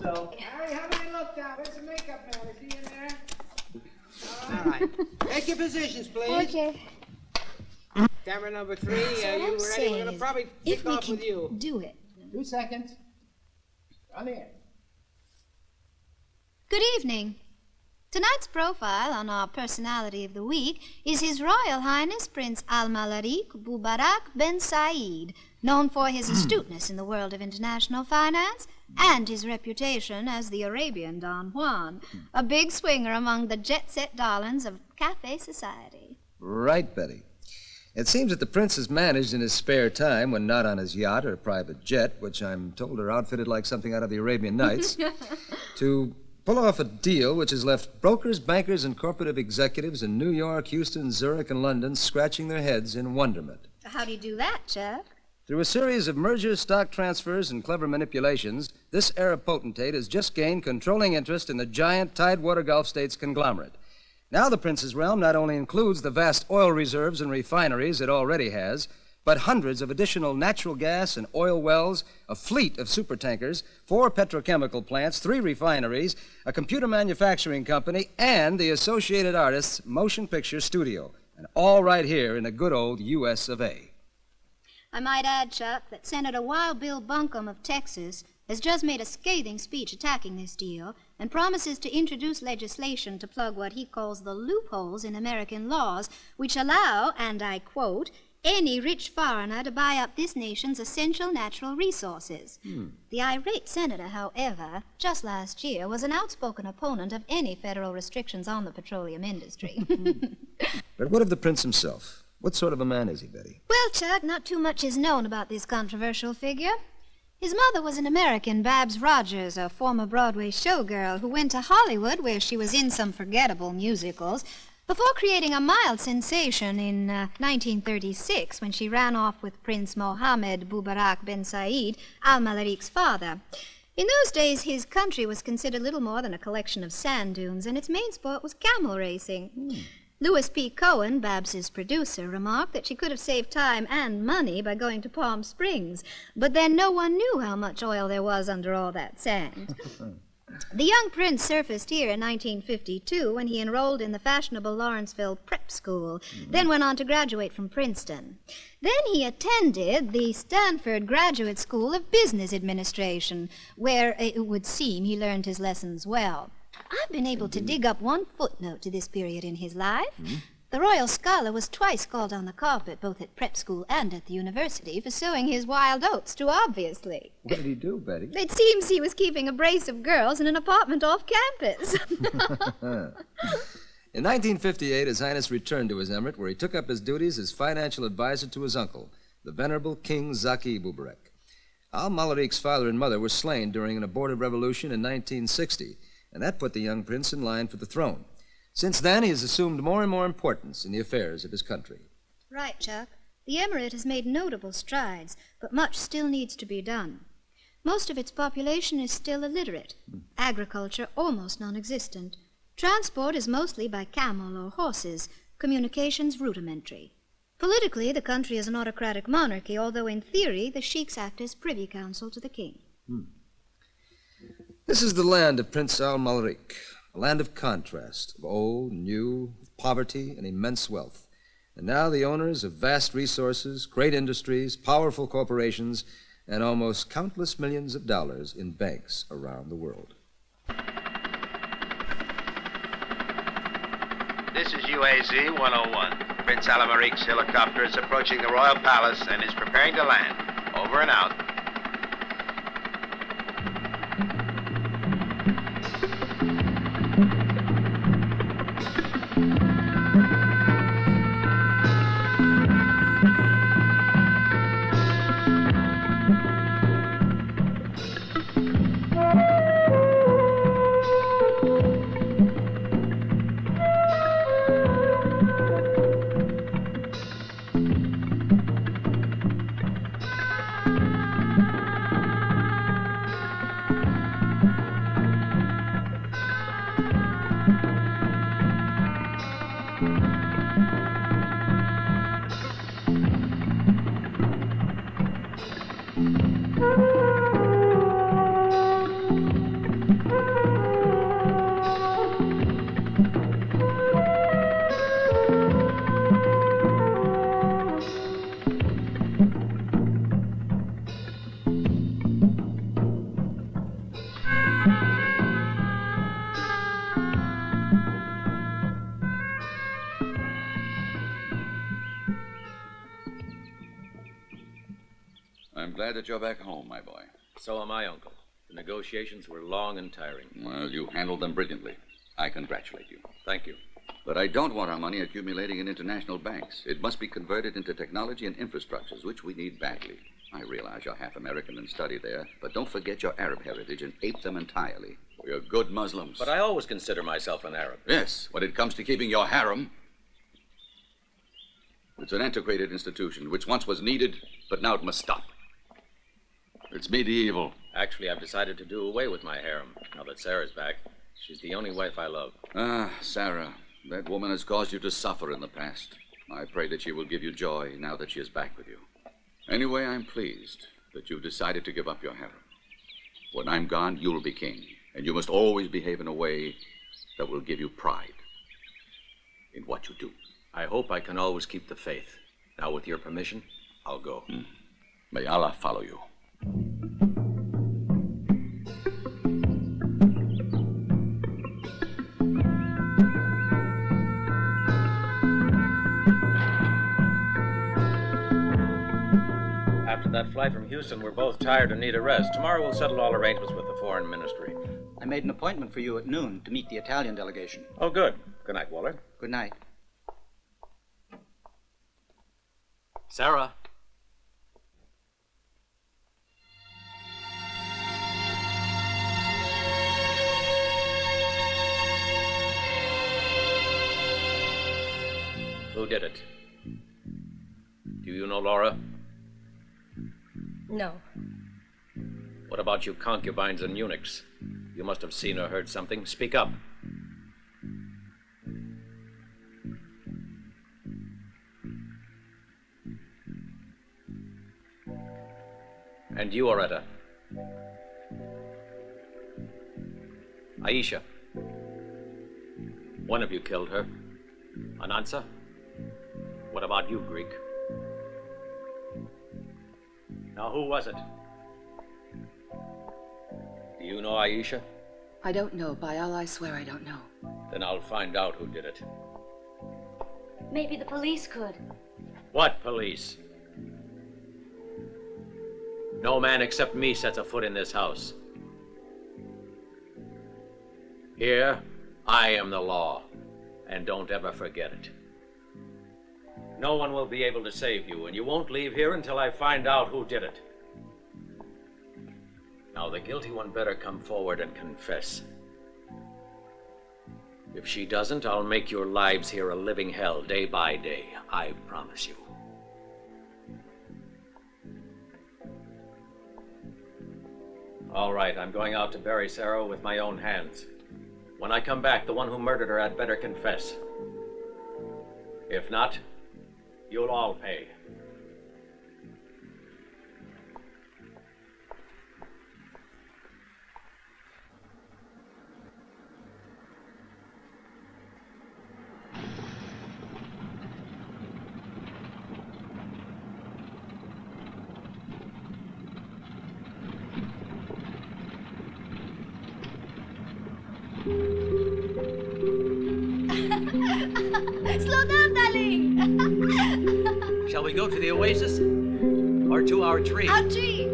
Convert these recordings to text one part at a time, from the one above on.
so. Hey, how many look down? Where's the makeup man? Is he in there? All right. Take your positions, please. Okay. Camera number 3, So what you I'm ready? saying We're going to is, probably if kick we off can with you. do it. 2 seconds. Come in. Good evening. Tonight's profile on our personality of the week is His Royal Highness Prince Almamarik Bubarak Ben Said, known for his astuteness in the world of international finance and his reputation as the Arabian Don Juan, a big swinger among the jet-set darlings of cafe society. Right, Betty. It seems that the prince has managed in his spare time, when not on his yacht or private jet, which I'm told are outfitted like something out of the Arabian Nights, to pull off a deal which has left brokers, bankers, and corporate executives in New York, Houston, Zurich, and London scratching their heads in wonderment. How do you do that, Chuck? Through a series of mergers, stock transfers, and clever manipulations, this Arab potentate has just gained controlling interest in the giant Tidewater Gulf States conglomerate. Now the prince's realm not only includes the vast oil reserves and refineries it already has, but hundreds of additional natural gas and oil wells, a fleet of supertankers, 4 petrochemical plants, 3 refineries, a computer manufacturing company, and the Associated Artists Motion Picture Studio. And all right here in the good old U.S. of A. I might add, Chuck, that Senator Wild Bill Buncombe of Texas has just made a scathing speech attacking this deal and promises to introduce legislation to plug what he calls the loopholes in American laws, which allow, and I quote, any rich foreigner to buy up this nation's essential natural resources. The irate senator, however, just last year was an outspoken opponent of any federal restrictions on the petroleum industry. But what of the prince himself? What sort of a man is he, Betty? Well, Chuck, not too much is known about this controversial figure. His mother was an American, Babs Rogers, a former Broadway showgirl who went to Hollywood, where she was in some forgettable musicals, before creating a mild sensation in 1936 when she ran off with Prince Mohammed Bubarak Ben Said, Almamarik's father. In those days, his country was considered little more than a collection of sand dunes, and its main sport was camel racing. Louis P. Cohen, Babs's producer, remarked that she could have saved time and money by going to Palm Springs, but then no one knew how much oil there was under all that sand. The young prince surfaced here in 1952 when he enrolled in the fashionable Lawrenceville prep school, then went on to graduate from Princeton. Then he attended the Stanford Graduate School of Business Administration, where it would seem he learned his lessons well. I've been able to dig up one footnote to this period in his life. The royal scholar was twice called on the carpet, both at prep school and at the university, for sowing his wild oats too obviously. What did he do, Betty? It seems he was keeping a brace of girls in an apartment off campus. In 1958, His Highness returned to his emirate, where he took up his duties as financial advisor to his uncle, the venerable King Zaki Bubarak. Al-Malarik's father and mother were slain during an abortive revolution in 1960, and that put the young prince in line for the throne. Since then, he has assumed more and more importance in the affairs of his country. Right, Chuck. The emirate has made notable strides, but much still needs to be done. Most of its population is still illiterate. Agriculture almost non-existent. Transport is mostly by camel or horses. Communications rudimentary. Politically, the country is an autocratic monarchy, although in theory the sheiks act as privy council to the king. This is the land of Prince Al-Mamarik, a land of contrast, of old, new, poverty, and immense wealth. And now the owners of vast resources, great industries, powerful corporations, and almost countless millions of dollars in banks around the world. This is UAZ 101. Prince Almamarik's helicopter is approaching the Royal Palace and is preparing to land. Over and out. glad that you're back home, my boy. So am I, Uncle. The negotiations were long and tiring. Well, you handled them brilliantly. I congratulate you. Thank you. But I don't want our money accumulating in international banks. It must be converted into technology and infrastructures, which we need badly. I realize you're half American and study there, but don't forget your Arab heritage and ape them entirely. We're good Muslims. But I always consider myself an Arab. Yes, when it comes to keeping your harem. It's an antiquated institution, which once was needed, but now it must stop. It's medieval. Actually, I've decided to do away with my harem, now that Sarah's back. She's the only wife I love. Ah, Sara, that woman has caused you to suffer in the past. I pray that she will give you joy now that she is back with you. Anyway, I'm pleased that you've decided to give up your harem. When I'm gone, you'll be king, and you must always behave in a way that will give you pride in what you do. I hope I can always keep the faith. Now, with your permission, I'll go. May Allah follow you. After that flight from Houston, we're both tired and need a rest. Tomorrow we'll settle all arrangements with the foreign ministry. I made an appointment for you at noon to meet the Italian delegation. Oh, good. Good night, Waller. Good night. Sarah. Who did it? Do you know Laura? No. What about you concubines and eunuchs? You must have seen or heard something. Speak up. And you, Oretta. Aisha. One of you killed her. Anansa? What about you, Greek? Now, who was it? Do you know Aisha? I don't know. By Allah, I swear I don't know. Then I'll find out who did it. Maybe the police could. What police? No man except me sets a foot in this house. Here, I am the law, and don't ever forget it. No one will be able to save you, and you won't leave here until I find out who did it. Now, the guilty one better come forward and confess. If she doesn't, I'll make your lives here a living hell day by day. I promise you. All right, I'm going out to bury Sarah with my own hands. When I come back, the one who murdered her had better confess. If not, you'll all pay. Slow down, darling. Shall we go to the oasis? Or to our tree? Our tree.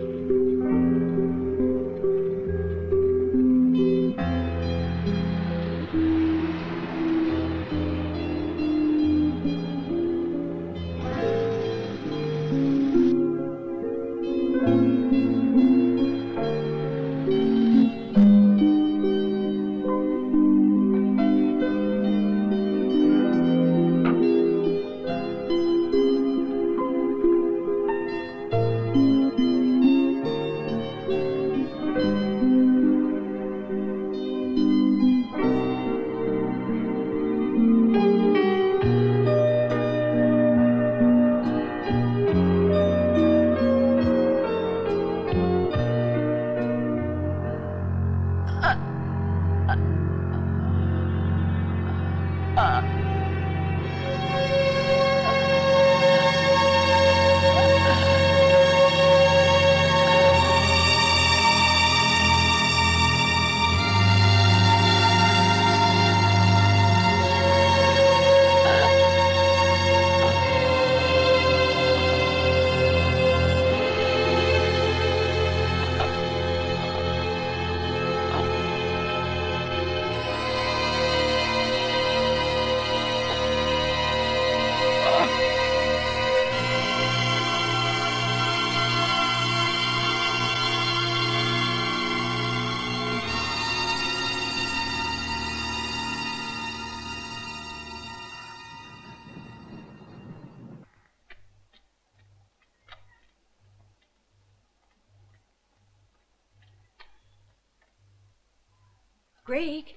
Greg?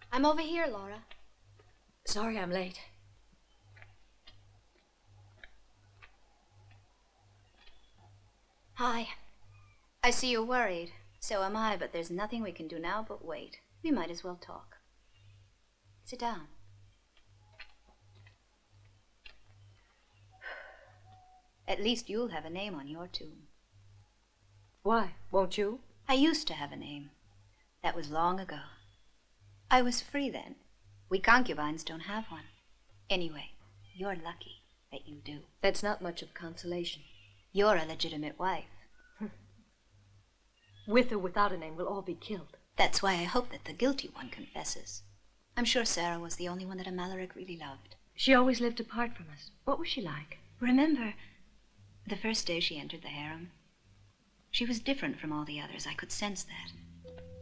I'm over here, Laura. Sorry I'm late. Hi. I see you're worried. So am I, but there's nothing we can do now but wait. We might as well talk. Sit down. At least you'll have a name on your tomb. Why? Won't you? I used to have a name. That was long ago. I was free then. We concubines don't have one. Anyway, you're lucky that you do. That's not much of consolation. You're a legitimate wife. With or without a name, we'll all be killed. That's why I hope that the guilty one confesses. I'm sure Sara was the only one that Almamarik really loved. She always lived apart from us. What was she like? Remember, the first day she entered the harem? She was different from all the others. I could sense that.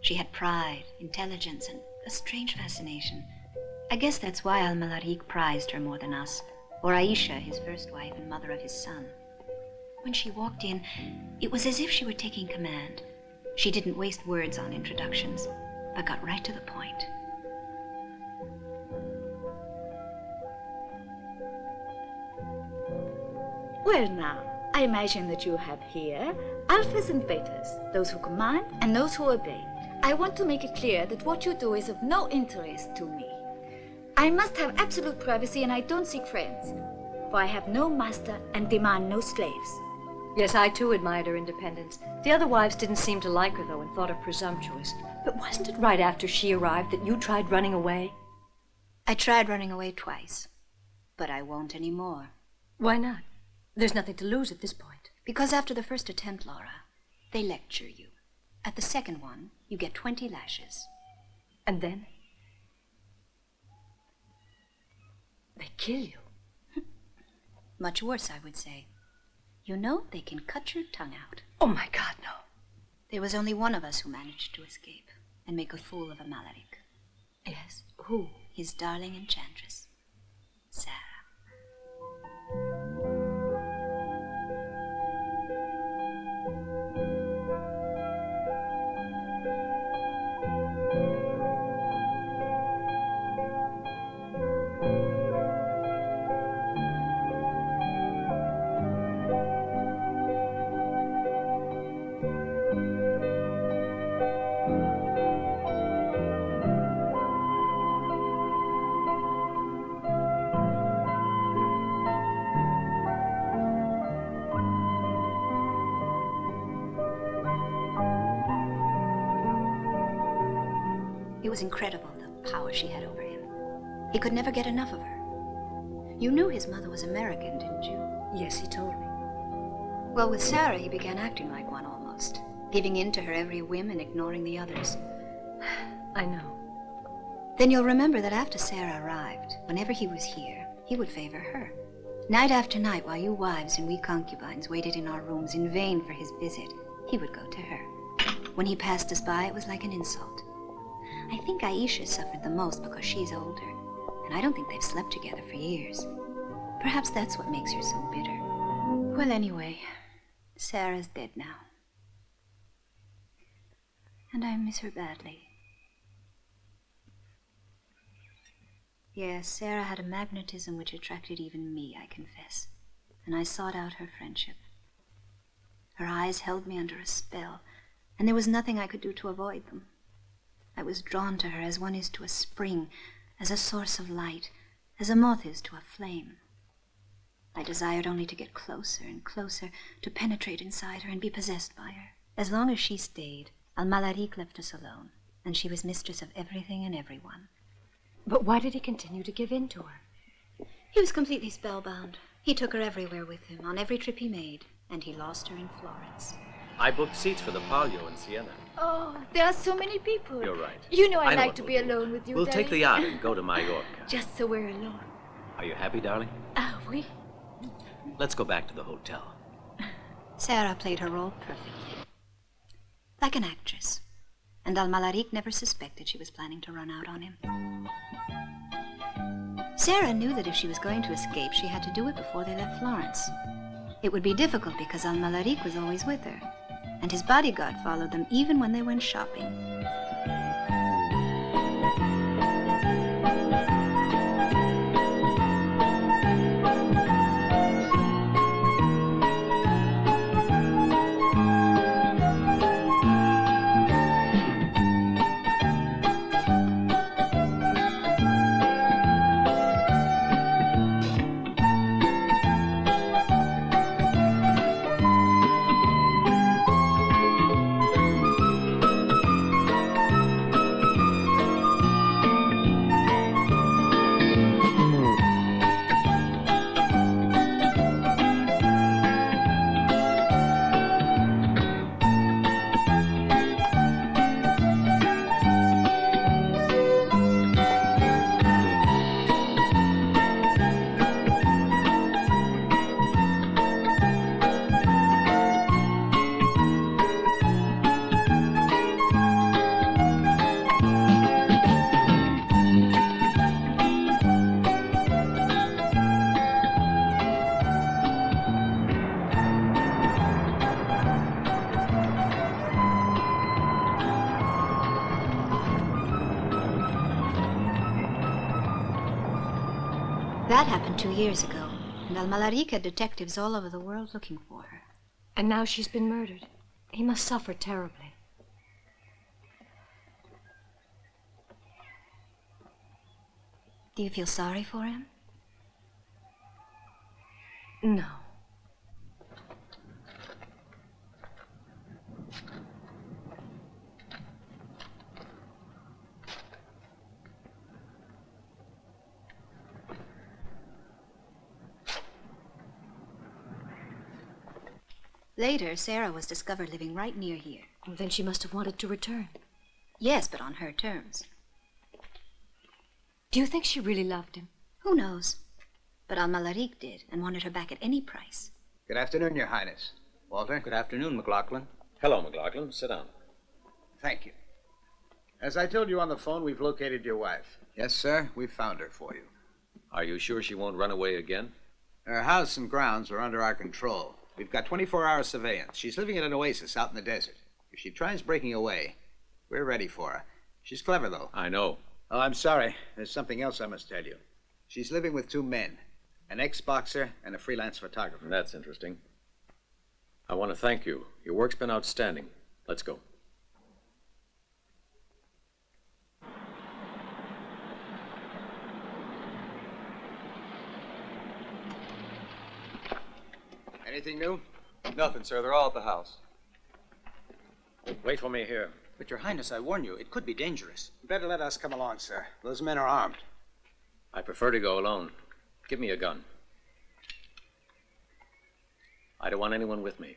She had pride, intelligence, and a strange fascination. I guess that's why Almamarik prized her more than us, or Aisha, his first wife and mother of his son. When she walked in, it was as if she were taking command. She didn't waste words on introductions, but got right to the point. Well now, I imagine that you have here alphas and betas, those who command and those who obey. I want to make it clear that what you do is of no interest to me. I must have absolute privacy and I don't seek friends, for I have no master and demand no slaves. Yes, I too admired her independence. The other wives didn't seem to like her, though, and thought her presumptuous. But wasn't it right after she arrived that you tried running away? I tried running away twice, but I won't anymore. Why not? There's nothing to lose at this point. Because after the first attempt, Laura, they lecture you. At the second one, you get 20 lashes. And then? They kill you. Much worse, I would say. You know, they can cut your tongue out. Oh, my God, no. There was only one of us who managed to escape and make a fool of Almamarik. Yes, who? His darling enchantress, Sara. It was incredible, the power she had over him. He could never get enough of her. You knew his mother was American, didn't you? Yes, he told me. Well, with Sara, he began acting like one almost, giving in to her every whim and ignoring the others. I know. Then you'll remember that after Sara arrived, whenever he was here, he would favor her. Night after night, while you wives and we concubines waited in our rooms in vain for his visit, he would go to her. When he passed us by, it was like an insult. I think Aisha suffered the most because she's older, and I don't think they've slept together for years. Perhaps that's what makes her so bitter. Well, anyway, Sara's dead now. And I miss her badly. Yes, Sara had a magnetism which attracted even me, I confess, and I sought out her friendship. Her eyes held me under a spell, and there was nothing I could do to avoid them. I was drawn to her as one is to a spring, as a source of light, as a moth is to a flame. I desired only to get closer and closer, to penetrate inside her and be possessed by her. As long as she stayed, Almamarik left us alone, and she was mistress of everything and everyone. But why did he continue to give in to her? He was completely spellbound. He took her everywhere with him, on every trip he made, and he lost her in Florence. I booked seats for the Palio in Siena. Oh, there are so many people. You're right. You know I know like what to we'll be do. alone with you, We'll darling. take the yacht and go to Mallorca. Just so we're alone. Are you happy, darling? Are we? Let's go back to the hotel. Sara played her role perfectly. Like an actress. And Almamarik never suspected she was planning to run out on him. Sara knew that if she was going to escape, she had to do it before they left Florence. It would be difficult because Almamarik was always with her, and his bodyguard followed them even when they went shopping. That happened 2 years ago, and Almamarik had detectives all over the world looking for her. And now she's been murdered. He must suffer terribly. Do you feel sorry for him? No. Later, Sara was discovered living right near here. Well, then she must have wanted to return. Yes, but on her terms. Do you think she really loved him? Who knows? But Almamarik did, and wanted her back at any price. Good afternoon, Your Highness. Walter? Good afternoon, McLaughlin. Hello, McLaughlin. Sit down. Thank you. As I told you on the phone, we've located your wife. Yes, sir. We've found her for you. Are you sure she won't run away again? Her house and grounds are under our control. We've got 24-hour surveillance. She's living in an oasis out in the desert. If she tries breaking away, we're ready for her. She's clever, though. I know. Oh, I'm sorry. There's something else I must tell you. She's living with 2 men, an ex-boxer and a freelance photographer. That's interesting. I want to thank you. Your work's been outstanding. Let's go. Anything new? Nothing, sir. They're all at the house. Wait for me here. But, Your Highness, I warn you, it could be dangerous. Better let us come along, sir. Those men are armed. I prefer to go alone. Give me a gun. I don't want anyone with me.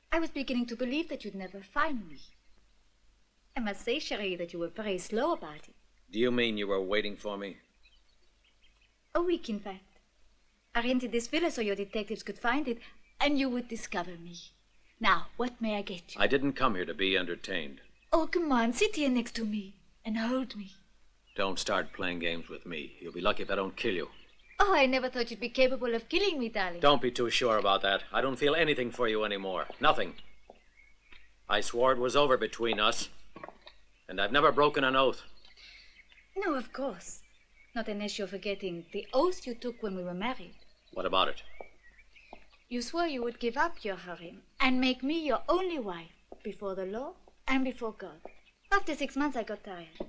I was beginning to believe that you'd never find me. I must say, Cherie, that you were very slow about it. Do you mean you were waiting for me? A week, in fact. I rented this villa so your detectives could find it, and you would discover me. Now, what may I get you? I didn't come here to be entertained. Oh, come on, sit here next to me and hold me. Don't start playing games with me. You'll be lucky if I don't kill you. Oh, I never thought you'd be capable of killing me, darling. Don't be too sure about that. I don't feel anything for you anymore. Nothing. I swore it was over between us, and I've never broken an oath. No, of course. Not unless you're forgetting the oath you took when we were married. What about it? You swore you would give up your harem and make me your only wife, before the law and before God. After 6 months, I got tired.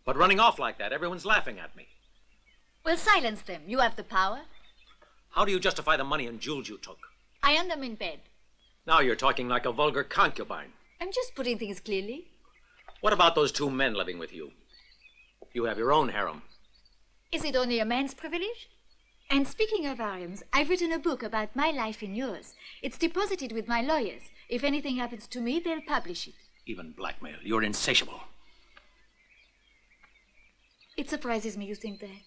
But running off like that, everyone's laughing at me. Well, silence them. You have the power. How do you justify the money and jewels you took? I earned them in bed. Now you're talking like a vulgar concubine. I'm just putting things clearly. What about those 2 men living with you? You have your own harem. Is it only a man's privilege? And speaking of harems, I've written a book about my life and yours. It's deposited with my lawyers. If anything happens to me, they'll publish it. Even blackmail. You're insatiable. It surprises me you think that.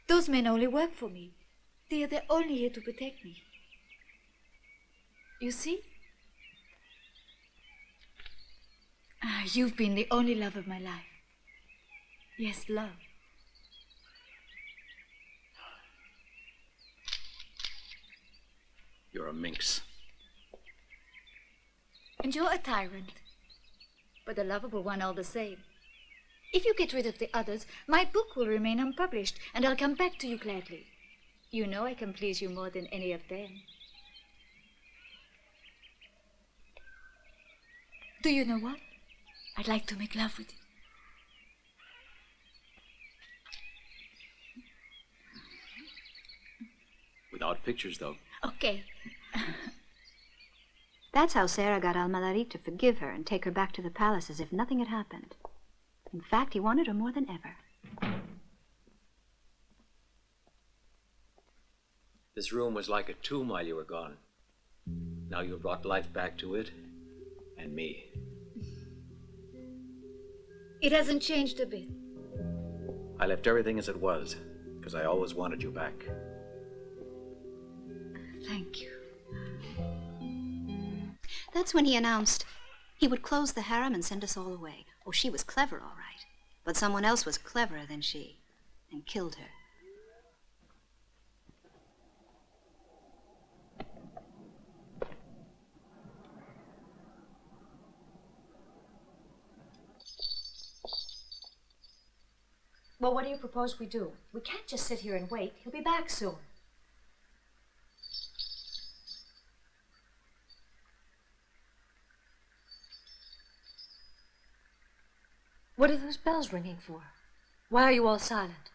Those men only work for me. They're only here to protect me. You see? You've been the only love of my life. Yes, love. You're a minx. And you're a tyrant. But a lovable one all the same. If you get rid of the others, my book will remain unpublished, and I'll come back to you gladly. You know I can please you more than any of them. Do you know what? I'd like to make love with you. Without pictures, though. Okay. That's how Sara got Almamarik to forgive her and take her back to the palace as if nothing had happened. In fact, he wanted her more than ever. This room was like a tomb while you were gone. Now you've brought life back to it, and me. It hasn't changed a bit. I left everything as it was, because I always wanted you back. Thank you. That's when he announced he would close the harem and send us all away. Oh, she was clever, all right. But someone else was cleverer than she and killed her. Well, what do you propose we do? We can't just sit here and wait. He'll be back soon. What are those bells ringing for? Why are you all silent?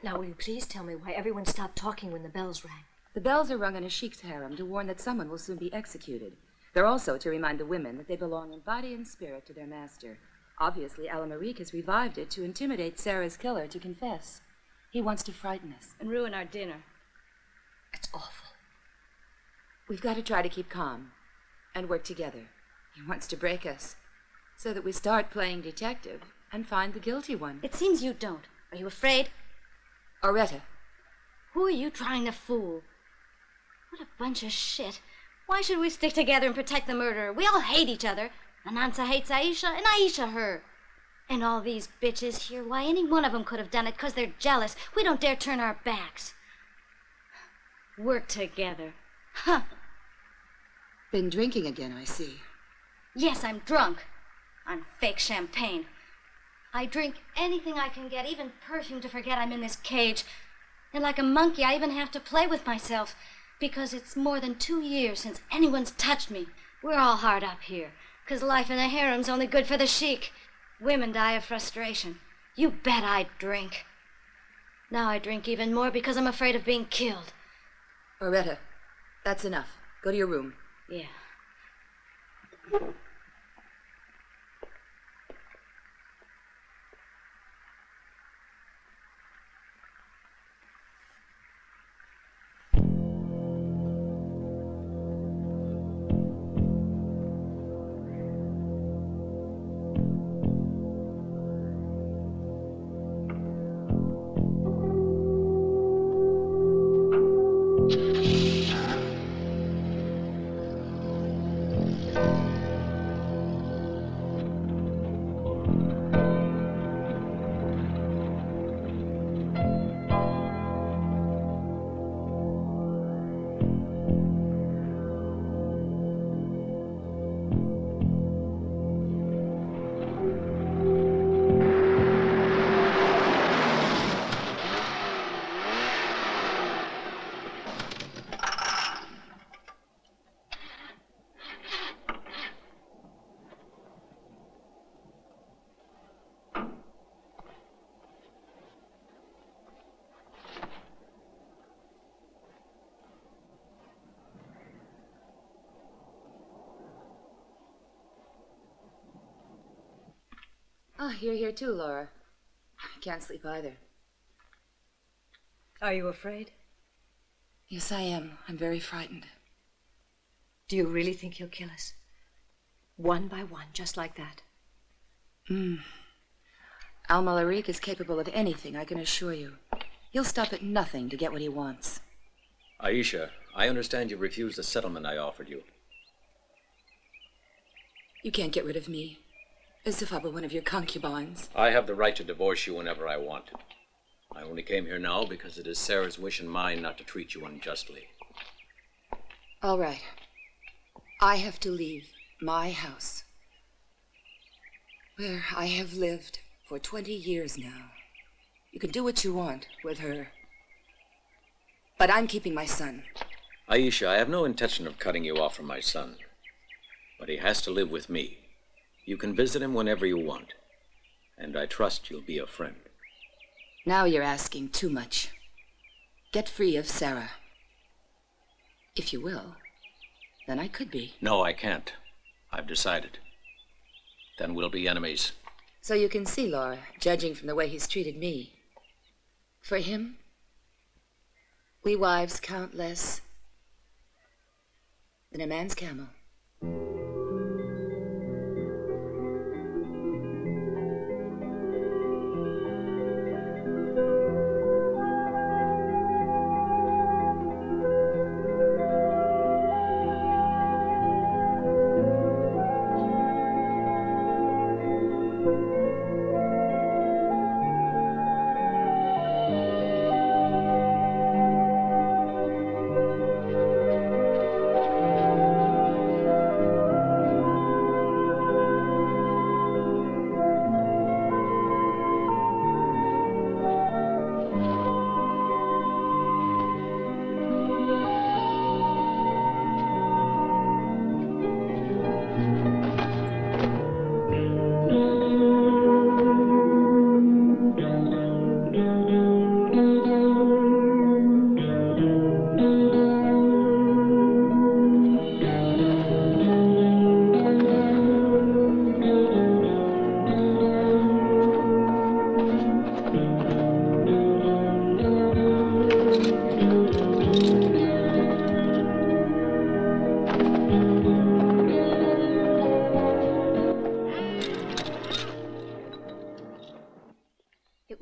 Now, will you please tell me why everyone stopped talking when the bells rang? The bells are rung in a sheik's harem to warn that someone will soon be executed. They're also to remind the women that they belong in body and spirit to their master. Obviously, Almamarik has revived it to intimidate Sarah's killer to confess. He wants to frighten us. And ruin our dinner. It's awful. We've got to try to keep calm and work together. He wants to break us so that we start playing detective and find the guilty one. It seems you don't. Are you afraid? Oretta. Who are you trying to fool? What a bunch of shit. Why should we stick together and protect the murderer? We all hate each other. Anansa hates Aisha, and Aisha her. And all these bitches here, why, any one of them could have done it because they're jealous. We don't dare turn our backs. Work together. Huh. Been drinking again, I see. Yes, I'm drunk. On fake champagne. I drink anything I can get, even perfume, to forget I'm in this cage. And like a monkey, I even have to play with myself, because it's more than 2 years since anyone's touched me. We're all hard up here, because life in a harem's only good for the sheik. Women die of frustration. You bet I drink. Now I drink even more because I'm afraid of being killed. Oretta, that's enough. Go to your room. Yeah. Oh, you're here too, Laura. I can't sleep either. Are you afraid? Yes, I am. I'm very frightened. Do you really think he'll kill us? One by one, just like that? Almamarik is capable of anything, I can assure you. He'll stop at nothing to get what he wants. Aisha, I understand you refused the settlement I offered you. You can't get rid of me. As if I were one of your concubines. I have the right to divorce you whenever I want. I only came here now because it is Sarah's wish and mine not to treat you unjustly. All right. I have to leave my house, where I have lived for 20 years now. You can do what you want with her. But I'm keeping my son. Aisha, I have no intention of cutting you off from my son. But he has to live with me. You can visit him whenever you want. And I trust you'll be a friend. Now you're asking too much. Get free of Sarah. If you will. Then I could be. No, I can't. I've decided. Then we'll be enemies. So you can see, Laura, judging from the way he's treated me. For him, we wives count less than a man's camel.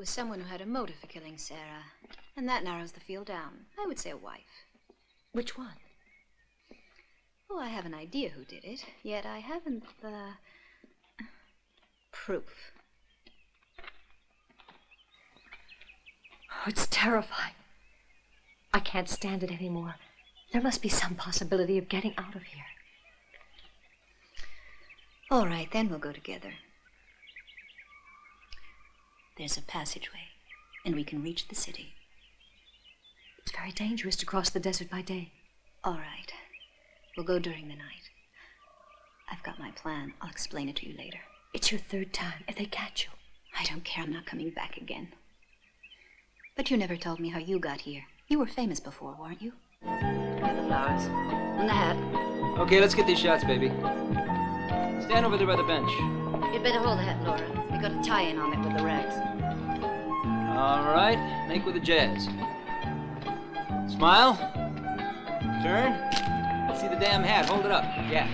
Someone who had a motive for killing Sara. And that narrows the field down. I would say a wife. Which one? Oh, I have an idea who did it, yet I haven't the proof. Oh, it's terrifying. I can't stand it anymore. There must be some possibility of getting out of here. All right, then we'll go together. There's a passageway, and we can reach the city. It's very dangerous to cross the desert by day. All right. We'll go during the night. I've got my plan. I'll explain it to you later. It's your third time. If they catch you. I don't care. I'm not coming back again. But you never told me how you got here. You were famous before, weren't you? Here the flowers. And the hat. Okay, let's get these shots, baby. Stand over there by the bench. You'd better hold the hat, Laura. We got a tie-in on it with the rags. All right, make with the jazz. Smile. Turn. Let's see the damn hat. Hold it up. Yeah.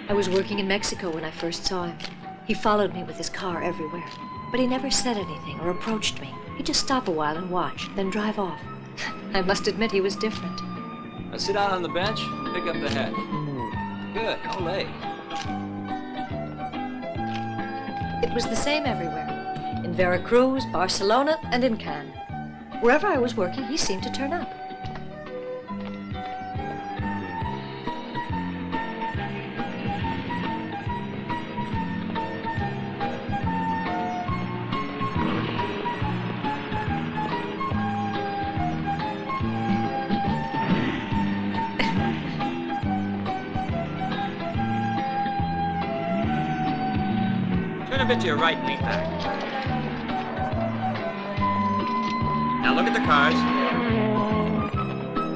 I was working in Mexico when I first saw him. He followed me with his car everywhere. But he never said anything or approached me. He'd just stop a while and watch, then drive off. I must admit he was different. Now sit down on the bench and pick up the hat. Good. Olé. It was the same everywhere. In Veracruz, Barcelona, and in Cannes. Wherever I was working, he seemed to turn up. Turn a bit to your right and lean back. Now look at the cars.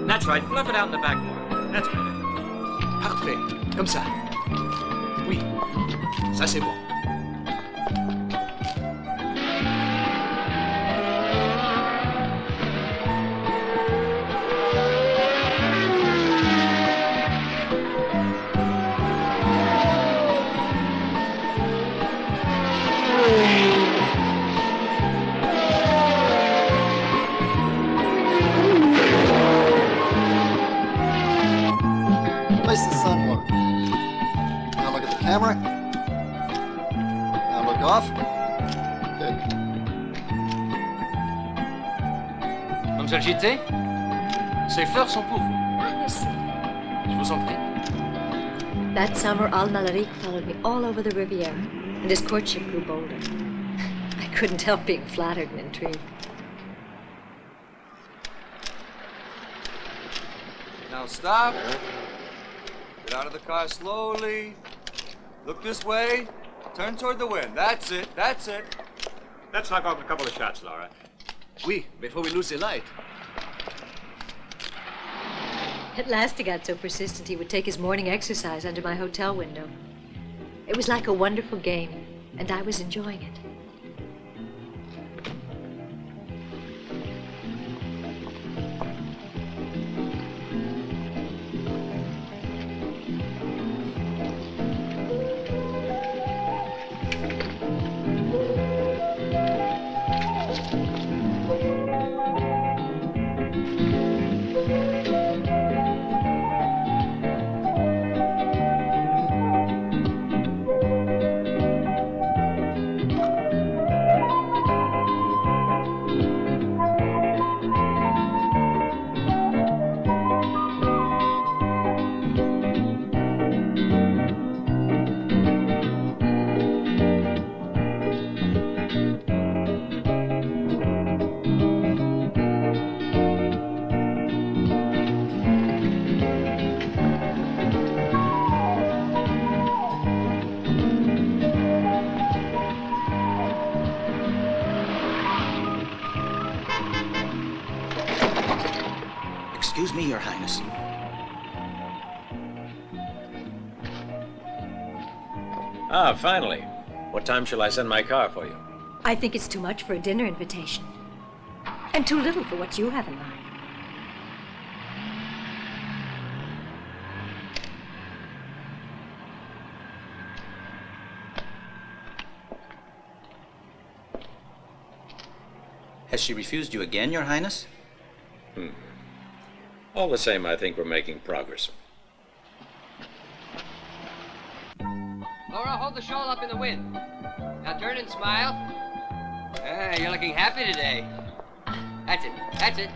That's right, fluff it out in the back more. That's better. Parfait. Comme ça. Oui. Ça, c'est bon. Place the sun lower. Now look at the camera. Now look off. Good. Comme ça, JT, ces fleurs sont pour vous. Ah, merci. Je vous en prie. That summer, Almamarik followed me all over the Riviera, and his courtship grew bolder. I couldn't help being flattered and intrigued. Now stop. Get out of the car slowly. Look this way. Turn toward the wind. That's it. That's it. Let's knock off a couple of shots, Laura. Oui, before we lose the light. At last he got so persistent he would take his morning exercise under my hotel window. It was like a wonderful game, and I was enjoying it. Excuse me, Your Highness. Ah, finally. What time shall I send my car for you? I think it's too much for a dinner invitation. And too little for what you have in mind. Has she refused you again, Your Highness? All the same, I think we're making progress. Laura, hold the shawl up in the wind. Now turn and smile. Ah, you're looking happy today. That's it. That's it.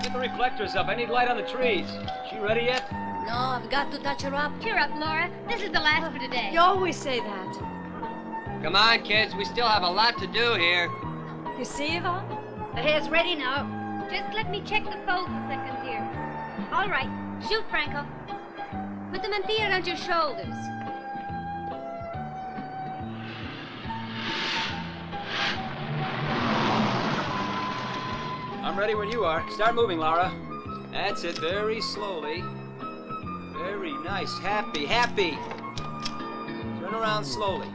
Get the reflectors up. I need light on the trees. She ready yet? No, I've got to touch her up. Cheer up, Laura. This is the last for today. You always say that. Come on, kids. We still have a lot to do here. You see, Yvonne? The hair's ready now. Just let me check the folds a second here. All right. Shoot, Franco. Put the mantilla around your shoulders. I'm ready when you are. Start moving, Laura. That's it. Very slowly. Very nice. Happy, happy. Turn around slowly.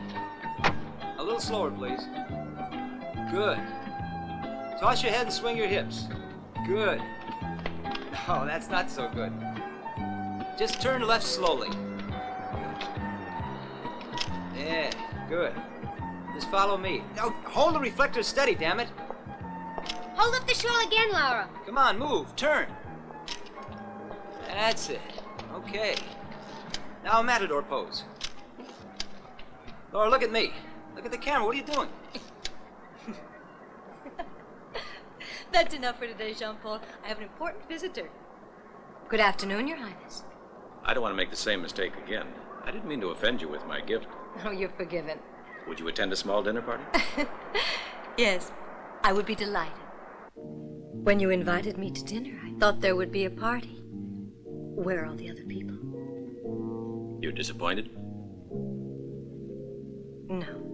A little slower, please. Good. Toss your head and swing your hips. Good. Oh, that's not so good. Just turn left slowly. Yeah, good. Just follow me. Now, hold the reflector steady, damn it. Hold up the shawl again, Laura. Come on, move, turn. That's it. Okay. Now a matador pose. Laura, look at me. Look at the camera. What are you doing? That's enough for today, Jean-Paul. I have an important visitor. Good afternoon, Your Highness. I don't want to make the same mistake again. I didn't mean to offend you with my gift. Oh, you're forgiven. Would you attend a small dinner party? Yes, I would be delighted. When you invited me to dinner, I thought there would be a party. Where are all the other people? You're disappointed? No.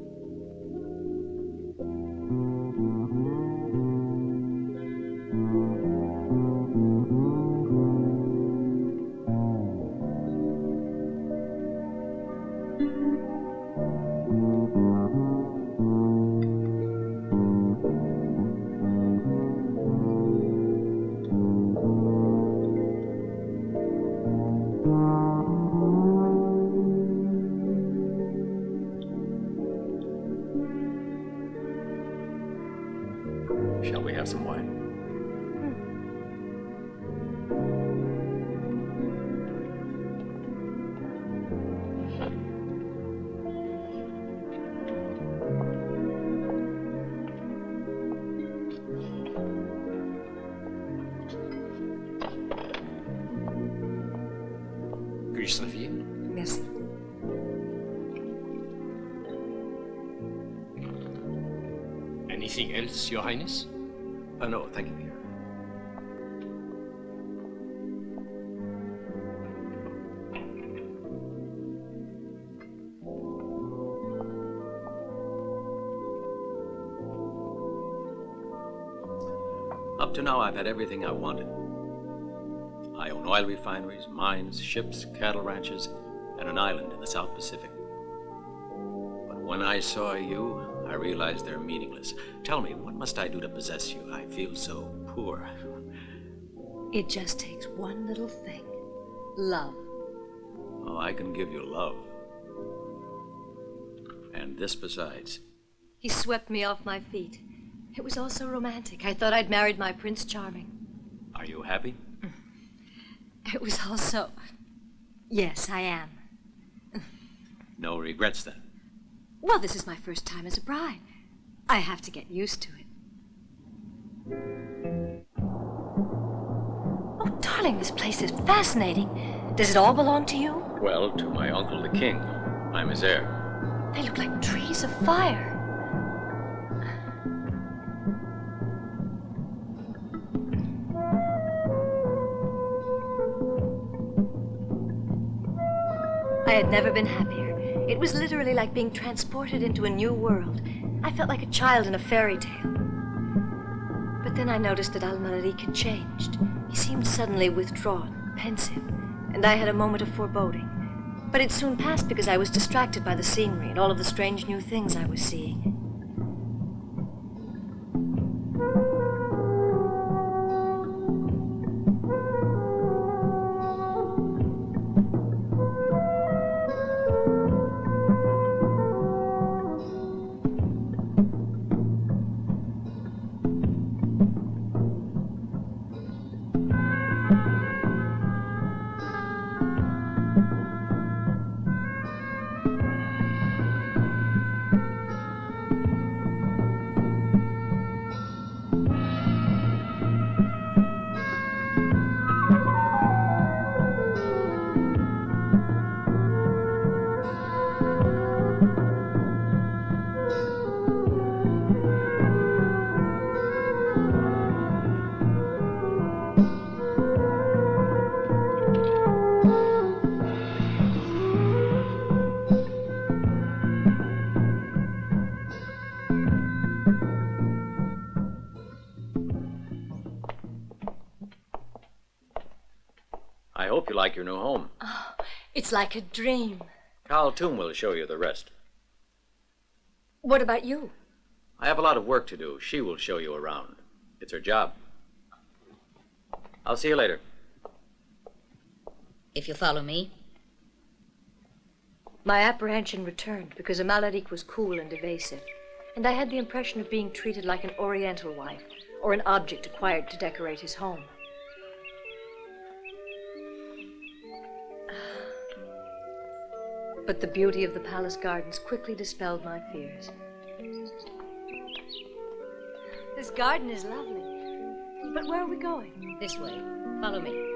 Shall we have some wine? Puis-je servir? Merci. Anything else, Your Highness? No, thank you, dear. Up to now, I've had everything I wanted. I own oil refineries, mines, ships, cattle ranches, and an island in the South Pacific. But when I saw you, I realized they're meaningless. Tell me, what must I do to possess you? I feel so poor. It just takes one little thing. Love. Oh, I can give you love. And this besides. He swept me off my feet. It was all so romantic. I thought I'd married my Prince Charming. Are you happy? It was all so... Yes, I am. No regrets, then? Well, this is my first time as a bride. I have to get used to it. Oh, darling, this place is fascinating. Does it all belong to you? Well, to my uncle the king. I'm his heir. They look like trees of fire. I had never been happier. It was literally like being transported into a new world. I felt like a child in a fairy tale. But then I noticed that Almamarik had changed. He seemed suddenly withdrawn, pensive, and I had a moment of foreboding. But it soon passed because I was distracted by the scenery and all of the strange new things I was seeing. I hope you like your new home. Oh, it's like a dream. Carl Toom will show you the rest. What about you? I have a lot of work to do. She will show you around. It's her job. I'll see you later. If you'll follow me. My apprehension returned because Almamarik was cool and evasive, and I had the impression of being treated like an Oriental wife or an object acquired to decorate his home. But the beauty of the palace gardens quickly dispelled my fears. This garden is lovely. But where are we going? This way. Follow me.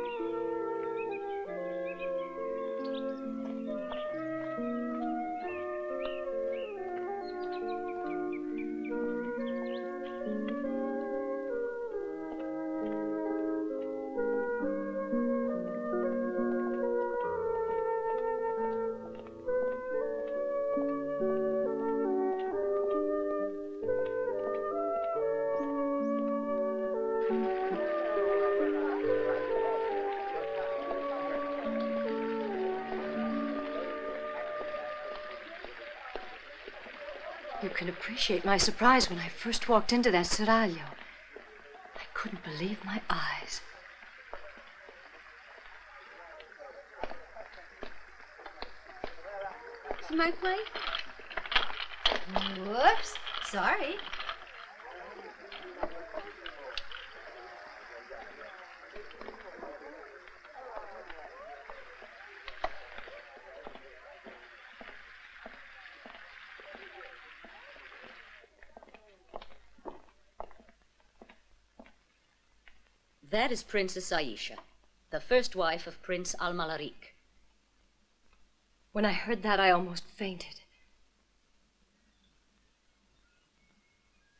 You can appreciate my surprise when I first walked into that seraglio. I couldn't believe my eyes. Is my plate? Whoops. Sorry. That is Princess Aisha, the first wife of Prince Almamarik. When I heard that, I almost fainted.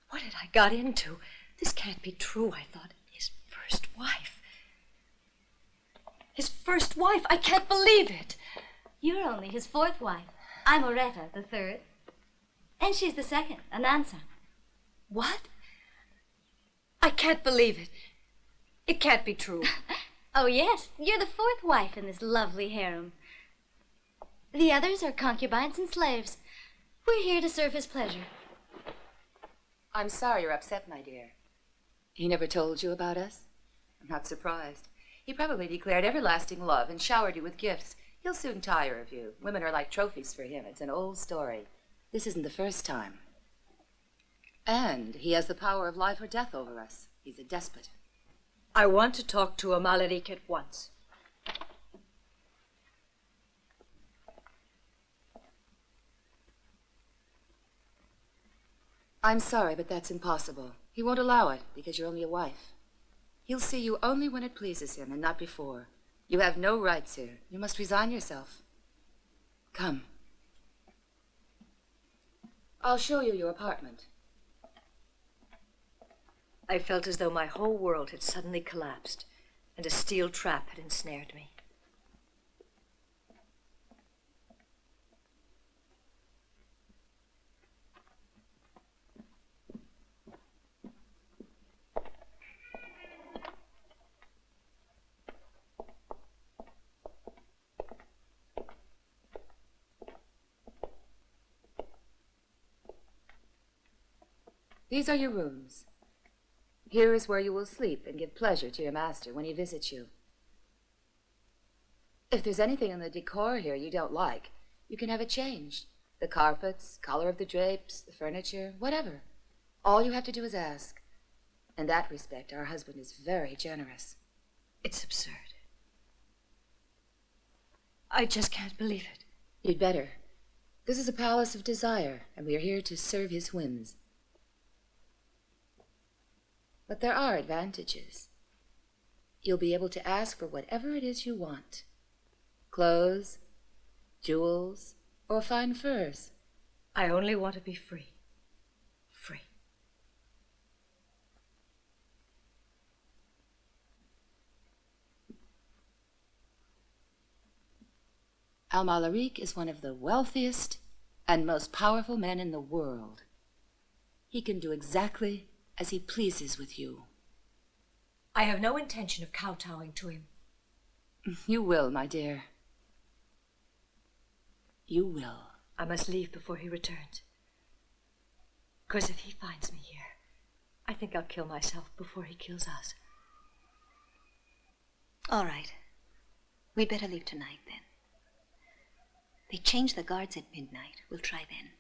What had I got into? This can't be true, I thought. His first wife. His first wife! I can't believe it! You're only his fourth wife. I'm Oretta, the third. And she's the second, Anansa. What? I can't believe it. It can't be true. Oh, yes. You're the fourth wife in this lovely harem. The others are concubines and slaves. We're here to serve his pleasure. I'm sorry you're upset, my dear. He never told you about us? I'm not surprised. He probably declared everlasting love and showered you with gifts. He'll soon tire of you. Women are like trophies for him. It's an old story. This isn't the first time. And he has the power of life or death over us. He's a despot. I want to talk to Almamarik at once. I'm sorry, but that's impossible. He won't allow it because you're only a wife. He'll see you only when it pleases him and not before. You have no rights here. You must resign yourself. Come. I'll show you your apartment. I felt as though my whole world had suddenly collapsed and a steel trap had ensnared me. These are your rooms. Here is where you will sleep and give pleasure to your master when he visits you. If there's anything in the decor here you don't like, you can have it changed. The carpets, color of the drapes, the furniture, whatever. All you have to do is ask. In that respect, our husband is very generous. It's absurd. I just can't believe it. You'd better. This is a palace of desire, and we are here to serve his whims. But there are advantages. You'll be able to ask for whatever it is you want. Clothes, jewels, or fine furs. I only want to be free. Free. Almamarik is one of the wealthiest and most powerful men in the world. He can do exactly as he pleases with you. I have no intention of kowtowing to him. You will, my dear. You will. I must leave before he returns. Because if he finds me here, I think I'll kill myself before he kills us. All right. We'd better leave tonight, then. They change the guards at midnight. We'll try then.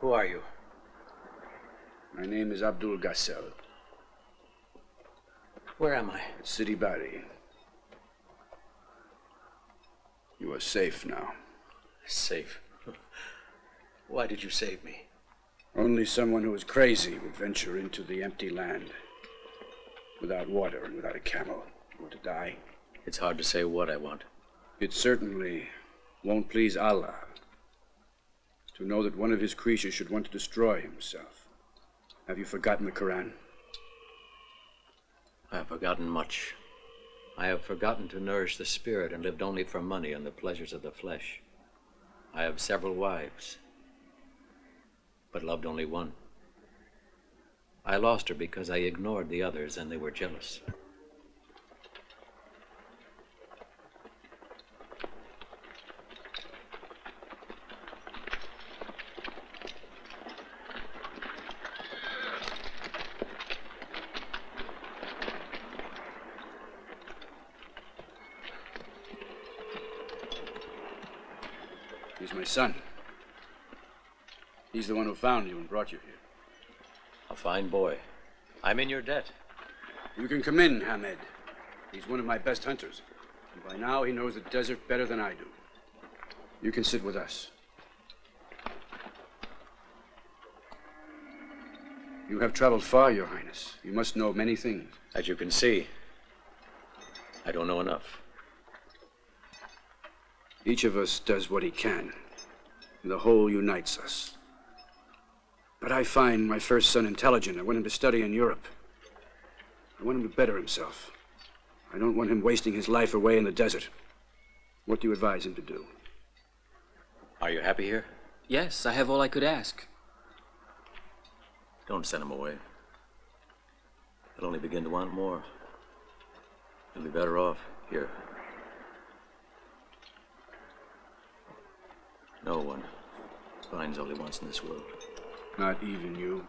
Who are you? My name is Abdul Gassel. Where am I? At City Bari. You are safe now. Safe? Why did you save me? Only someone who is crazy would venture into the empty land. Without water and without a camel. You want to die? It's hard to say what I want. It certainly won't please Allah to know that one of his creatures should want to destroy himself. Have you forgotten the Quran? I have forgotten much. I have forgotten to nourish the spirit and lived only for money and the pleasures of the flesh. I have several wives, but loved only one. I lost her because I ignored the others and they were jealous. He's my son. He's the one who found you and brought you here. A fine boy. I'm in your debt. You can come in, Hamed. He's one of my best hunters. And by now he knows the desert better than I do. You can sit with us. You have traveled far, Your Highness. You must know many things. As you can see, I don't know enough. Each of us does what he can, and the whole unites us. But I find my first son intelligent. I want him to study in Europe. I want him to better himself. I don't want him wasting his life away in the desert. What do you advise him to do? Are you happy here? Yes, I have all I could ask. Don't send him away. He'll only begin to want more. He'll be better off here. No one finds all he wants in this world. Not even you?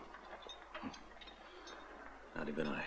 Not even I.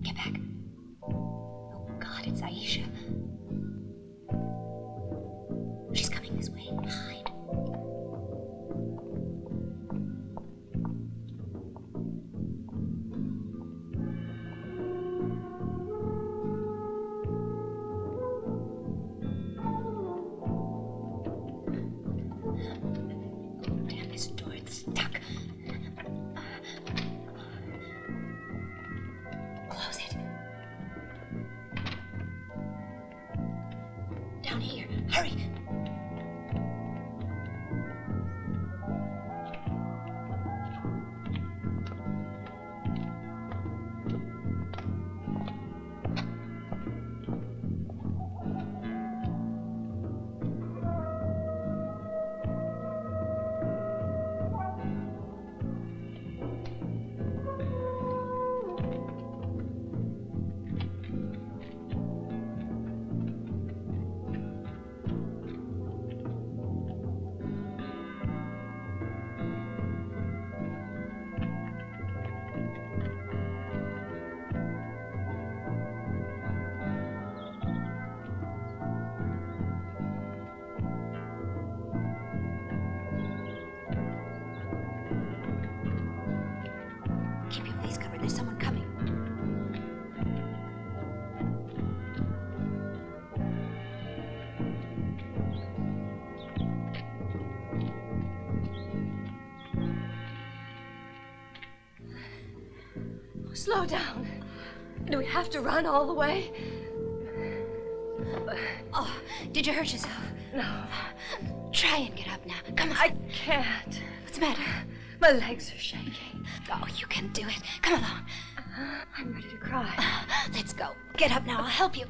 Get back. Oh, God, it's Aisha. She's coming this way. Hide. Damn, this door, it's stuck. Close it. Down here. Hurry. Keep your face covered. There's someone coming. Slow down. Do we have to run all the way? Oh, did you hurt yourself? No. Try and get up now. Come on. I can't. What's the matter? My legs are shaking. Oh, you can do it. Come along. I'm ready to cry. Let's go. Get up now. I'll help you.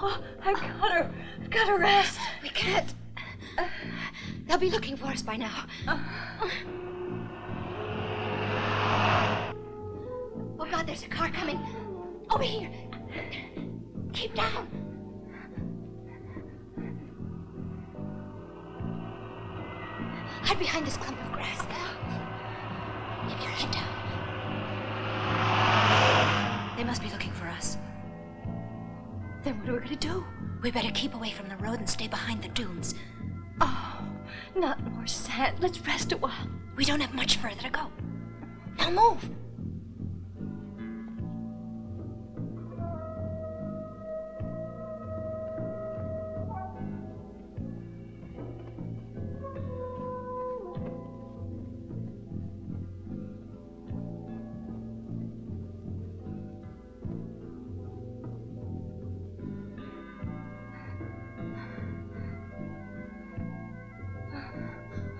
Oh, I've got to rest. We can't. They'll be looking for us by now. Oh, God, there's a car coming. Over here. Keep down. Hide behind this clump of grass. Keep your head down. They must be looking for us. Then what are we going to do? We better keep away from the road and stay behind the dunes. Oh, not more more sand. Let's rest a while. We don't have much further to go. Now move.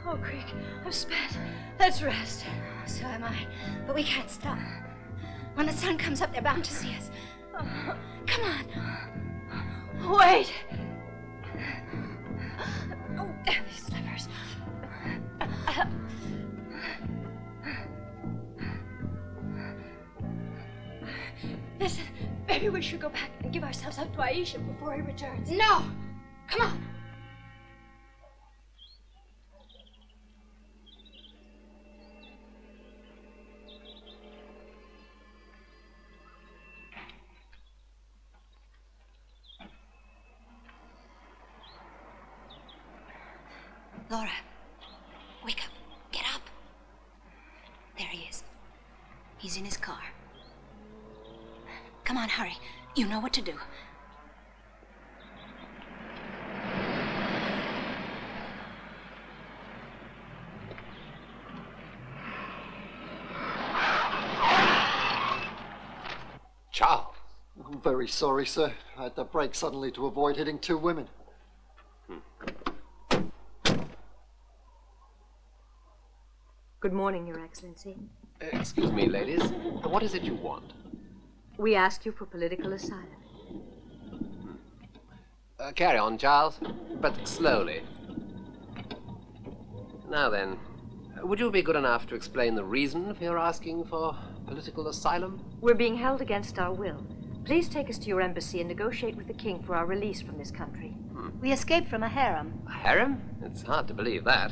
Oh, Creek, I'm spent. Let's rest. So am I. But we can't stop. When the sun comes up, they're bound to see us. Come on. Wait. Oh, damn these slippers. Listen, maybe we should go back and give ourselves up to Aisha before he returns. No! Come on. Laura, wake up. Get up. There he is. He's in his car. Come on, hurry. You know what to do. Charles. I'm very sorry, sir. I had to brake suddenly to avoid hitting two women. Good morning, Your Excellency. Excuse me, ladies. What is it you want? We ask you for political asylum. Carry on, Charles, but slowly. Now then, would you be good enough to explain the reason for your asking for political asylum? We're being held against our will. Please take us to your embassy and negotiate with the king for our release from this country. We escaped from a harem. A harem? It's hard to believe that.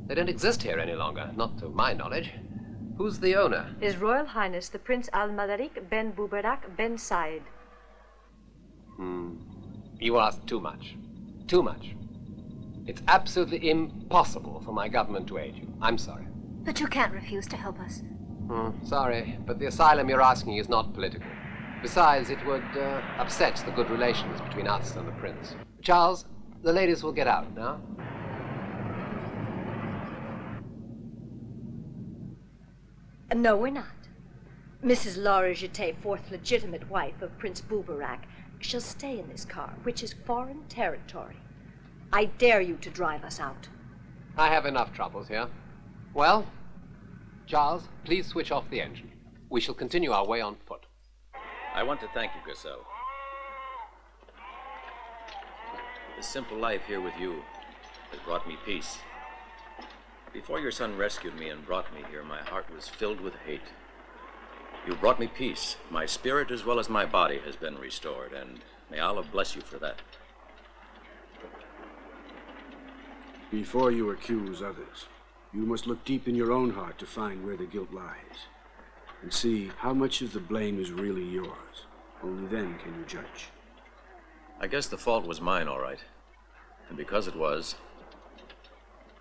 They don't exist here any longer, not to my knowledge. Who's the owner? His Royal Highness the Prince Almamarik ben Buberak ben Said. You ask too much. Too much. It's absolutely impossible for my government to aid you. I'm sorry. But you can't refuse to help us. Sorry, but the asylum you're asking is not political. Besides, it would upset the good relations between us and the prince. Charles, the ladies will get out now. No, we're not. Mrs. Laura Jeté, fourth legitimate wife of Prince Buberak, shall stay in this car, which is foreign territory. I dare you to drive us out. I have enough troubles here. Well, Charles, please switch off the engine. We shall continue our way on foot. I want to thank you, Griselle. The simple life here with you has brought me peace. Before your son rescued me and brought me here, my heart was filled with hate. You brought me peace. My spirit as well as my body has been restored, and may Allah bless you for that. Before you accuse others, you must look deep in your own heart to find where the guilt lies, and see how much of the blame is really yours. Only then can you judge. I guess the fault was mine, all right. And because it was,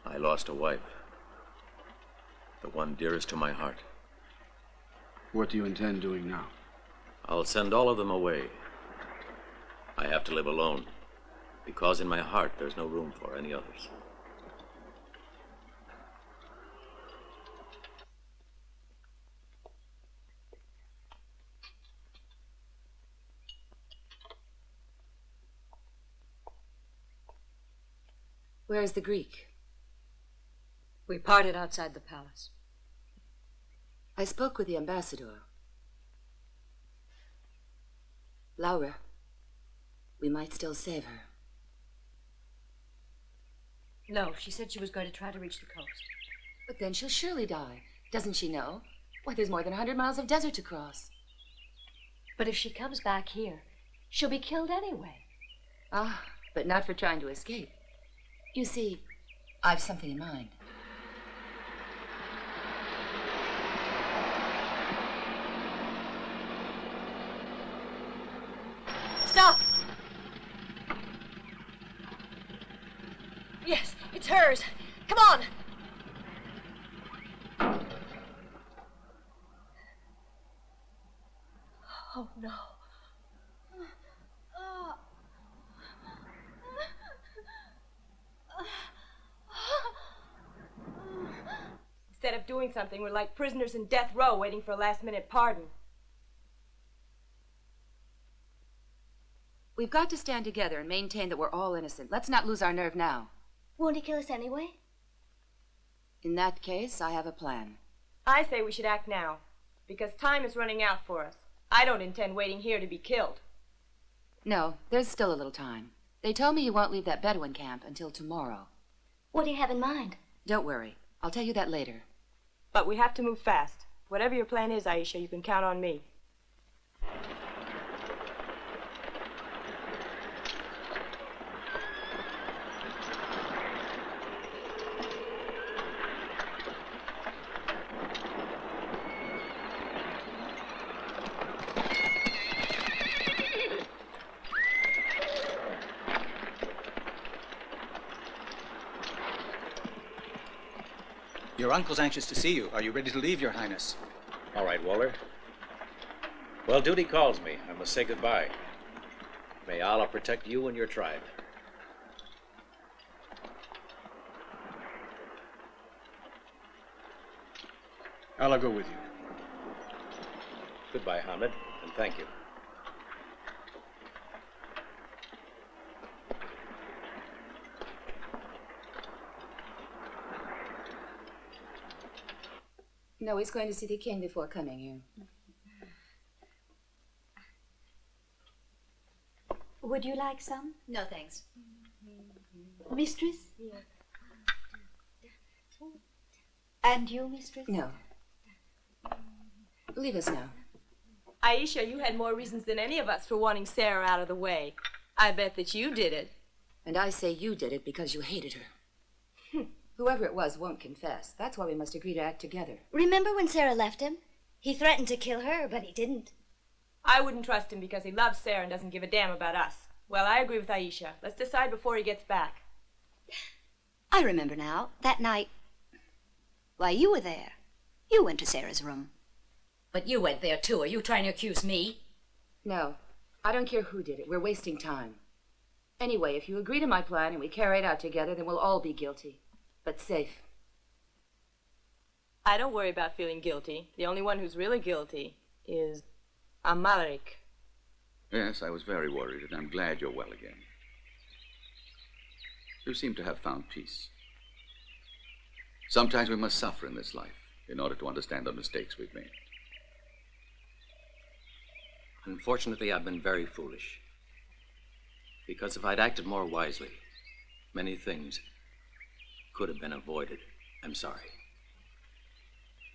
I lost a wife. The one dearest to my heart. What do you intend doing now? I'll send all of them away. I have to live alone, because in my heart there's no room for any others. Where is the Greek? We parted outside the palace. I spoke with the ambassador. Laura, we might still save her. No, she said she was going to try to reach the coast. But then she'll surely die. Doesn't she know? Why, there's more than 100 miles of desert to cross. But if she comes back here, she'll be killed anyway. Ah, but not for trying to escape. You see, I've something in mind. Stop! Yes, it's hers. Come on! Oh, no. Instead of doing something, we're like prisoners in death row waiting for a last-minute pardon. We've got to stand together and maintain that we're all innocent. Let's not lose our nerve now. Won't he kill us anyway? In that case, I have a plan. I say we should act now, because time is running out for us. I don't intend waiting here to be killed. No, there's still a little time. They told me you won't leave that Bedouin camp until tomorrow. What do you have in mind? Don't worry. I'll tell you that later. But we have to move fast. Whatever your plan is, Aisha, you can count on me. Your uncle's anxious to see you. Are you ready to leave, Your Highness? All right, Walter. Well, duty calls me. I must say goodbye. May Allah protect you and your tribe. Allah go with you. Goodbye, Hamid, and thank you. No, he's going to see the king before coming here. Would you like some? No, thanks. Mistress? And you, mistress? No. Leave us now. Aisha, you had more reasons than any of us for wanting Sara out of the way. I bet that you did it. And I say you did it because you hated her. Whoever it was won't confess. That's why we must agree to act together. Remember when Sara left him? He threatened to kill her, but he didn't. I wouldn't trust him because he loves Sara and doesn't give a damn about us. Well, I agree with Aisha. Let's decide before he gets back. I remember now. That night. Why, you were there. You went to Sarah's room. But you went there, too. Are you trying to accuse me? No. I don't care who did it. We're wasting time. Anyway, if you agree to my plan and we carry it out together, then we'll all be guilty. But safe. I don't worry about feeling guilty. The only one who's really guilty is Almamarik. Yes, I was very worried, and I'm glad you're well again. You seem to have found peace. Sometimes we must suffer in this life in order to understand the mistakes we've made. Unfortunately, I've been very foolish. Because if I'd acted more wisely, many things could have been avoided. I'm sorry.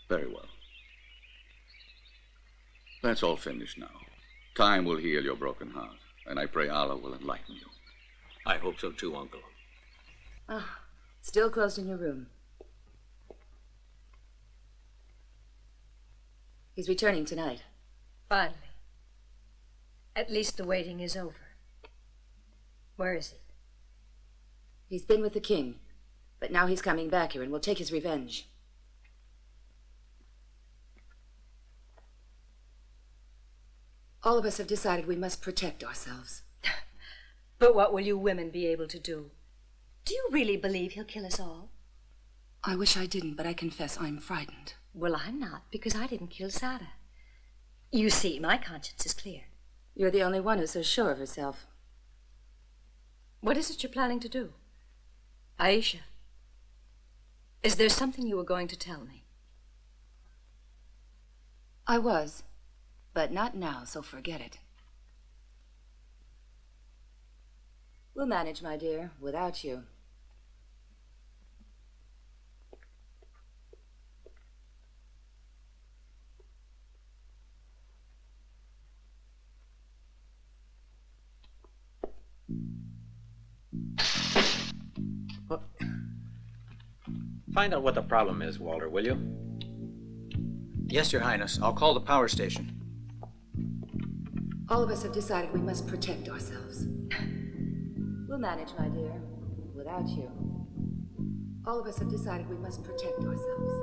Very well. That's all finished now. Time will heal your broken heart, and I pray Allah will enlighten you. I hope so too, Uncle. Ah, still closed in your room. He's returning tonight. Finally. At least the waiting is over. Where is he? He's been with the king, but now he's coming back here and will take his revenge. All of us have decided we must protect ourselves. But what will you women be able to do? Do you really believe he'll kill us all? I wish I didn't, but I confess I'm frightened. Well, I'm not, because I didn't kill Sara. You see, my conscience is clear. You're the only one who's so sure of herself. What is it you're planning to do? Aisha, is there something you were going to tell me? I was, but not now, so forget it. We'll manage, my dear, without you. Well, find out what the problem is, Walter, will you? Yes, Your Highness. I'll call the power station. All of us have decided we must protect ourselves. We'll manage, my dear, without you. All of us have decided we must protect ourselves.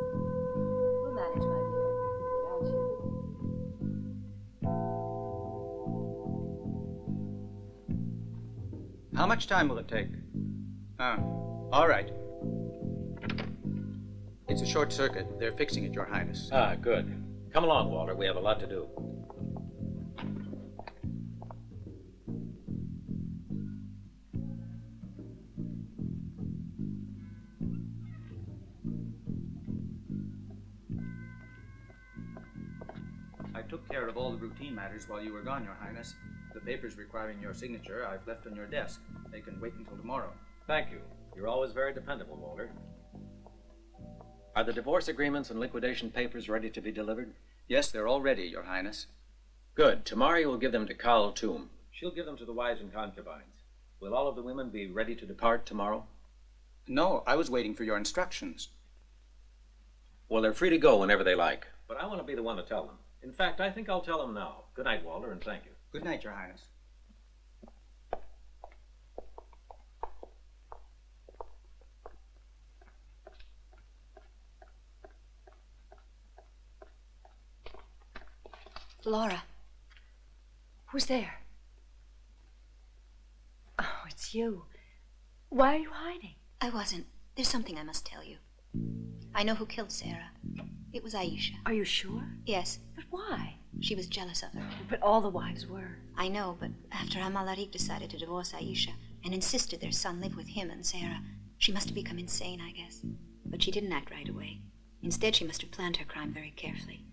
We'll manage, my dear. Without you. How much time will it take? All right. It's a short circuit. They're fixing it, Your Highness. Ah, good. Come along, Walter. We have a lot to do. I took care of all the routine matters while you were gone, Your Highness. The papers requiring your signature I've left on your desk. They can wait until tomorrow. Thank you. You're always very dependable, Walter. Are the divorce agreements and liquidation papers ready to be delivered? Yes, they're all ready, Your Highness. Good. Tomorrow you will give them to Carl Toom. She'll give them to the wives and concubines. Will all of the women be ready to depart tomorrow? No, I was waiting for your instructions. Well, they're free to go whenever they like. But I want to be the one to tell them. In fact, I think I'll tell them now. Good night, Walter, and thank you. Good night, Your Highness. Laura. Who's there? Oh, it's you. Why are you hiding? I wasn't. There's something I must tell you. I know who killed Sara. It was Aisha. Are you sure? Yes. But why? She was jealous of her. But all the wives were. I know, but after Almamarik decided to divorce Aisha and insisted their son live with him and Sara, she must have become insane, I guess. But she didn't act right away. Instead, she must have planned her crime very carefully.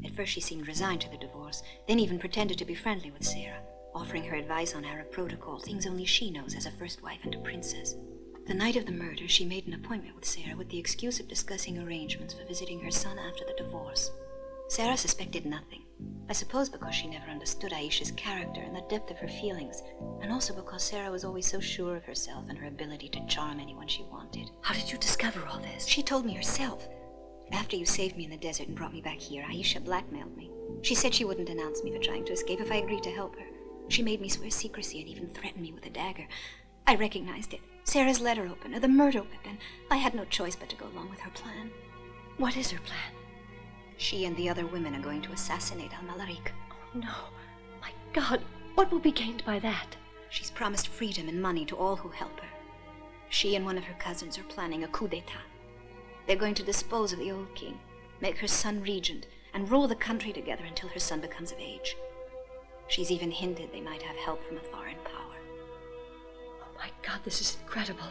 At first, she seemed resigned to the divorce, then even pretended to be friendly with Sara, offering her advice on Arab protocol, things only she knows as a first wife and a princess. The night of the murder, she made an appointment with Sara with the excuse of discussing arrangements for visiting her son after the divorce. Sara suspected nothing. I suppose because she never understood Aisha's character and the depth of her feelings, and also because Sara was always so sure of herself and her ability to charm anyone she wanted. How did you discover all this? She told me herself. After you saved me in the desert and brought me back here, Aisha blackmailed me. She said she wouldn't denounce me for trying to escape if I agreed to help her. She made me swear secrecy and even threatened me with a dagger. I recognized it. Sara's letter opener, the murder weapon. I had no choice but to go along with her plan. What is her plan? She and the other women are going to assassinate Almamarik. Oh, no. My God, what will be gained by that? She's promised freedom and money to all who help her. She and one of her cousins are planning a coup d'etat. They're going to dispose of the old king, make her son regent, and rule the country together until her son becomes of age. She's even hinted they might have help from a foreign power. Oh my God, this is incredible.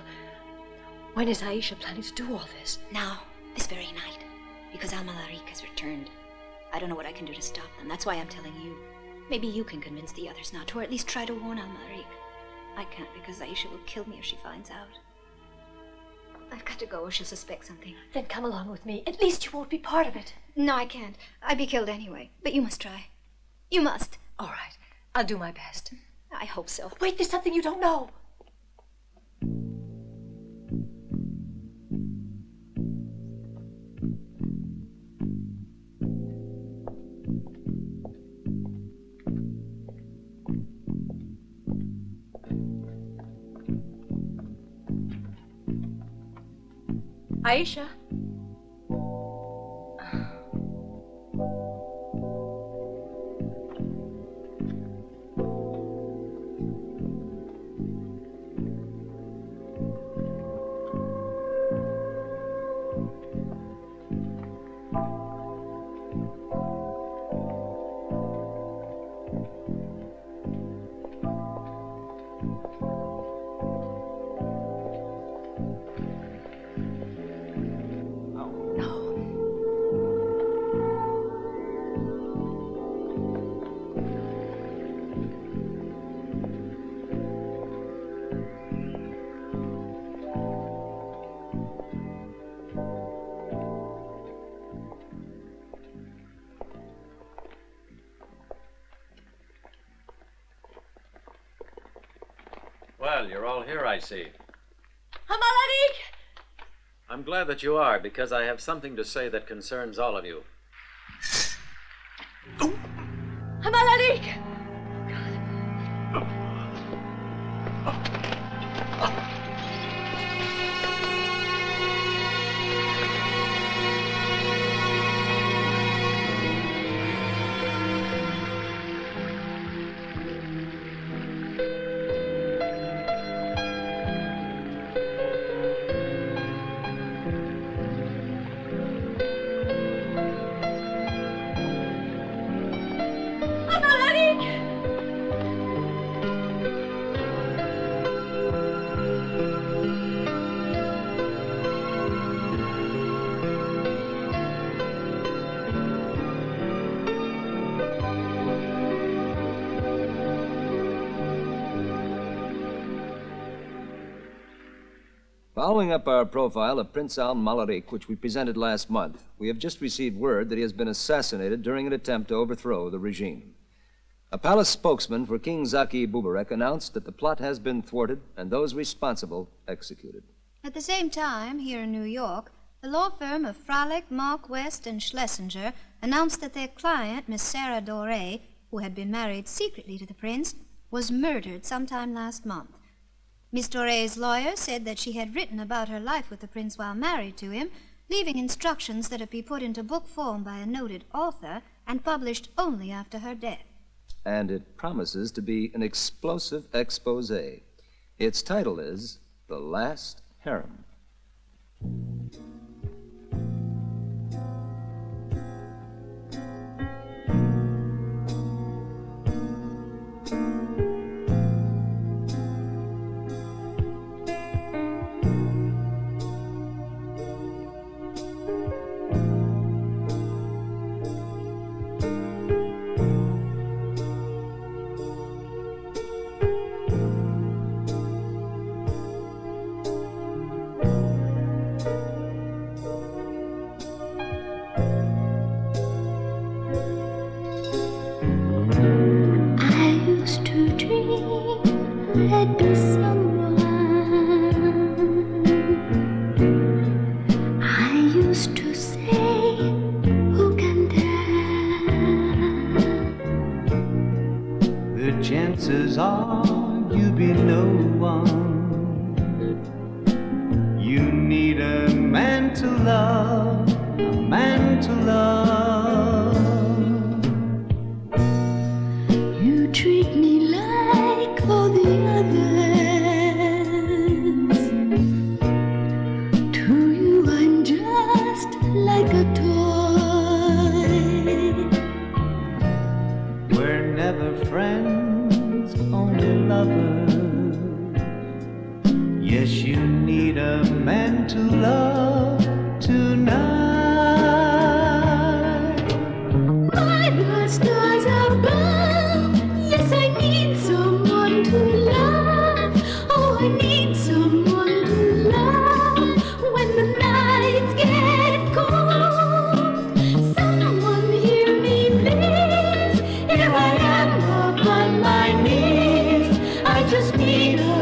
When is Aisha planning to do all this? Now, this very night, because Almamarik has returned. I don't know what I can do to stop them. That's why I'm telling you. Maybe you can convince the others not to, or at least try to warn Almamarik. I can't because Aisha will kill me if she finds out. I've got to go or she'll suspect something. Then come along with me. At least you won't be part of it. No, I can't. I'd be killed anyway. But you must try. You must. All right. I'll do my best. I hope so. Wait, there's something you don't know. Aisha? Well, you're all here, I see. Almamarik! I'm glad that you are, because I have something to say that concerns all of you. Almamarik! Following up our profile of Prince Almamarik, which we presented last month, we have just received word that he has been assassinated during an attempt to overthrow the regime. A palace spokesman for King Zaki Bubarek announced that the plot has been thwarted and those responsible executed. At the same time, here in New York, the law firm of Frolic, Mark West, and Schlesinger announced that their client, Miss Sara Doré, who had been married secretly to the prince, was murdered sometime last month. Miss Doré's lawyer said that she had written about her life with the prince while married to him, leaving instructions that it be put into book form by a noted author and published only after her death. And it promises to be an explosive expose. Its title is The Last Harem. Chances are you'll be no one. You need a man to love, a man to love. You treat me like all the others. To you I'm just like a toy. We're never friends, only lovers. Yes, you need a man to love tonight. By the stars above, yes, I need someone to love. Oh, I need someone to love when the nights get cold. Someone hear me, please. Here I am upon my knees. I just need a